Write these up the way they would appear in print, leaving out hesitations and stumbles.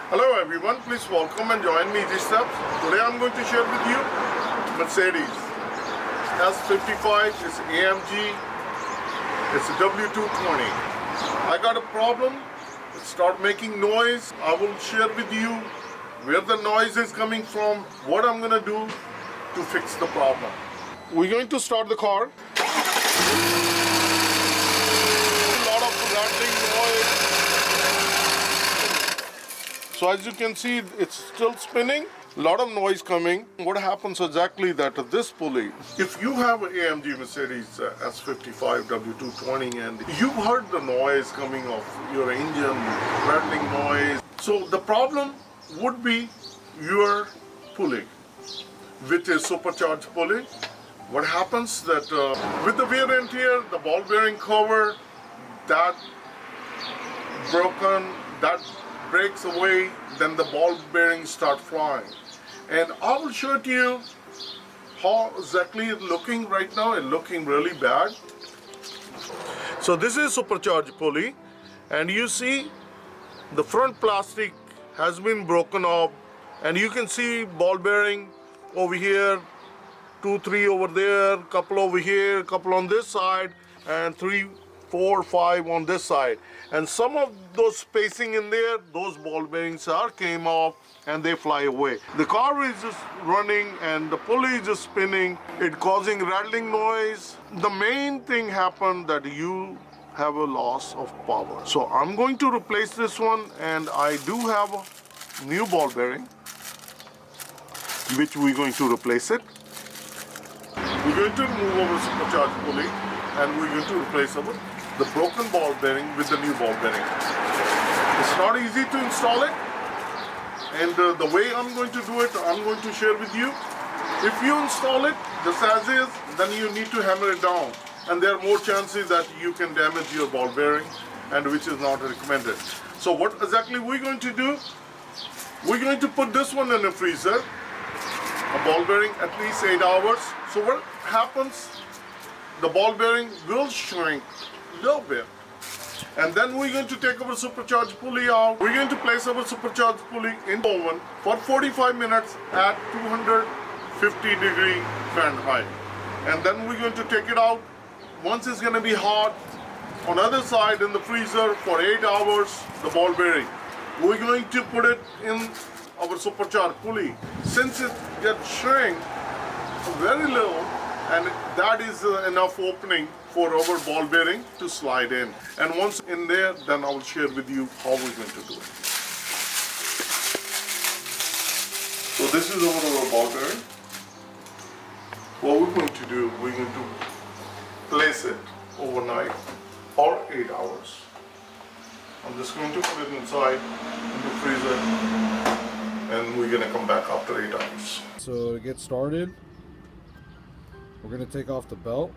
Hello everyone, please welcome and join me these steps. Today I'm going to share with you Mercedes S55, it's AMG, it's a W220. I got a problem, it start making noise. I will share with you where the noise is coming from, what I'm going to do to fix the problem. We're going to start the car. A lot of rattling noise. So as you can see, it's still spinning. A lot of noise coming. What happens exactly that this pulley, if you have an AMG Mercedes S55 W220 and you heard the noise coming off your engine, rattling noise. So the problem would be your pulley. With a supercharged pulley, what happens that with the wear and tear, the ball bearing cover, that broken, that breaks away, then the ball bearings start flying. And I will show it to you how exactly it's looking right now. It's looking really bad. So this is supercharged pulley, and you see the front plastic has been broken off, and you can see ball bearing over here, 2, 3 over there, couple over here, couple on this side, and 3, 4, 5 on this side. And some of those spacing in there, those ball bearings came off and they fly away. The car is just running and the pulley is just spinning. It causing rattling noise. The main thing happened that you have a loss of power. So I'm going to replace this one, and I do have a new ball bearing, which we're going to replace it. We're going to remove our supercharged pulley and we're going to replace the broken ball bearing with the new ball bearing. It's not easy to install it, and the way I'm going to do it, I'm going to share with you. If you install it just as is, then you need to hammer it down, and there are more chances that you can damage your ball bearing, and which is not recommended. So what exactly we're going to do? We're going to put this one in a freezer, a ball bearing at least 8 hours. So what happens? The ball bearing will shrink a little bit, and then we're going to take our supercharged pulley out. We're going to place our supercharged pulley in the oven for 45 minutes at 250 Fahrenheit, and then we're going to take it out. Once it's going to be hot, on the other side in the freezer for 8 hours, the ball bearing. We're going to put it in our supercharged pulley. Since it gets shrink very little, and that is enough opening for our ball bearing to slide in. And once in there, then I will share with you how we're going to do it. So this is our ball bearing. What we're going to do, we're going to place it overnight or 8 hours. I'm just going to put it inside in the freezer, and we're going to come back after 8 hours. So to get started, we're going to take off the belt.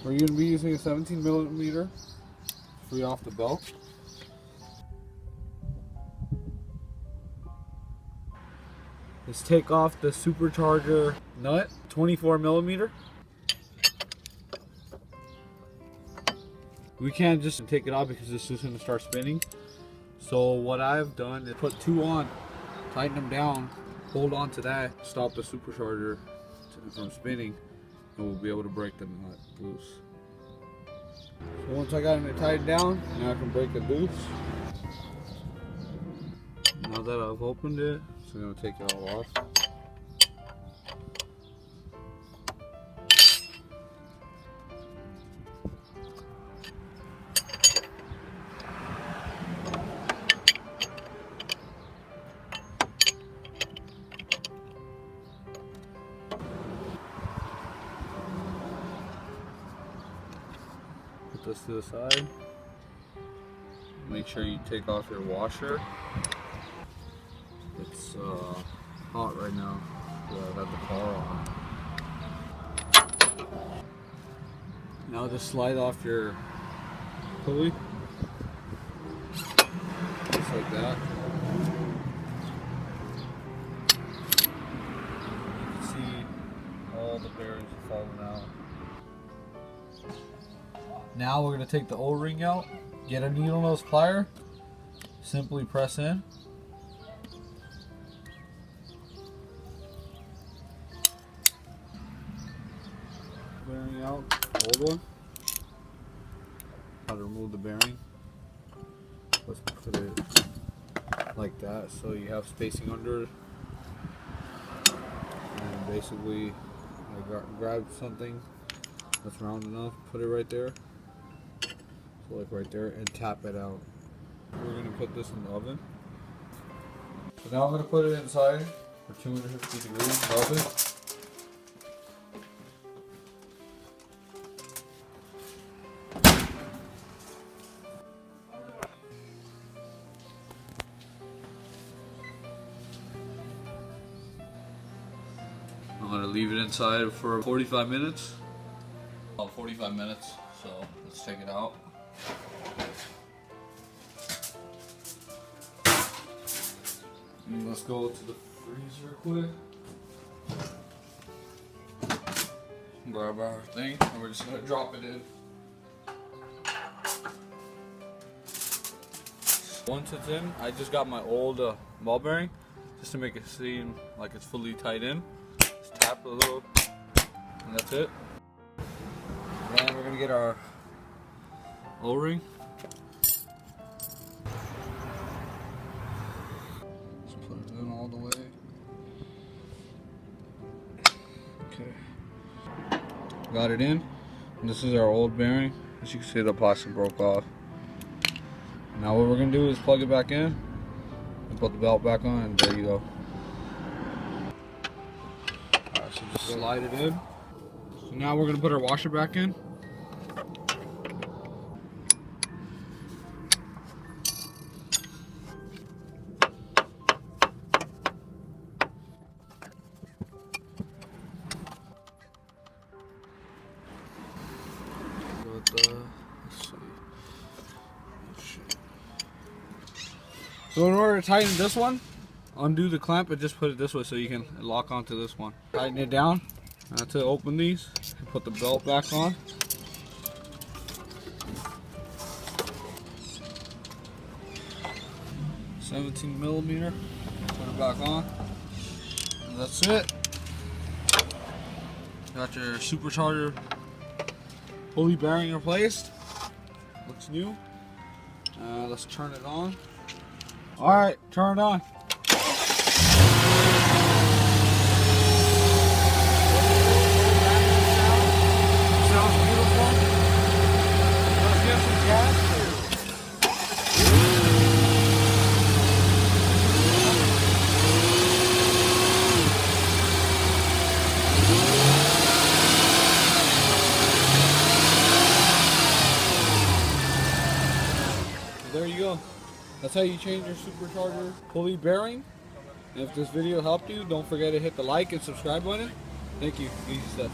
We're going to be using a 17mm to free off the belt. Let's take off the supercharger nut, 24mm. We can't just take it off because it's just going to start spinning. So what I've done is put 2 on, tighten them down, hold on to that, stop the supercharger from spinning, and we'll be able to break the nut loose. So once I got it tightened down, now I can break it loose. Now that I've opened it, so I'm going to take it all off. Put this to the side. Make sure you take off your washer. It's hot right now, so I've had the car on. Now just slide off your pulley, just like that. You can see all the bearings are falling out. Now we're going to take the O-ring out, get a needle nose plier, simply press in. Bearing out, old one. How to remove the bearing. Let's put it like that so you have spacing under it. And basically I grab something that's round enough, put it right there. So like right there, and tap it out. We're gonna put this in the oven. So now I'm gonna put it inside for 250 degrees oven. I'm gonna leave it inside for 45 minutes. About 45 minutes, so let's take it out. And let's go to the freezer quick. Grab our thing, and we're just gonna drop it in. Once it's in, I just got my old ball bearing, just to make it seem like it's fully tied in. Tap a little, and that's it. Then we're gonna get our O-ring. Just put it in all the way. Okay. Got it in. And this is our old bearing. As you can see, the plastic broke off. Now what we're gonna do is plug it back in and put the belt back on, and there you go. So just slide it in. So now we're gonna put our washer back in. Let's see. So in order to tighten this one, undo the clamp and just put it this way so you can lock onto this one. Tighten it down. That's it. Open these and put the belt back on. $17mm. Put it back on. And that's it. Got your supercharger pulley bearing replaced. Looks new. Let's turn it on. All right, turn it on. There you go. That's how you change your supercharger pulley bearing. And if this video helped you, don't forget to hit the like and subscribe button. Thank you. Easy steps.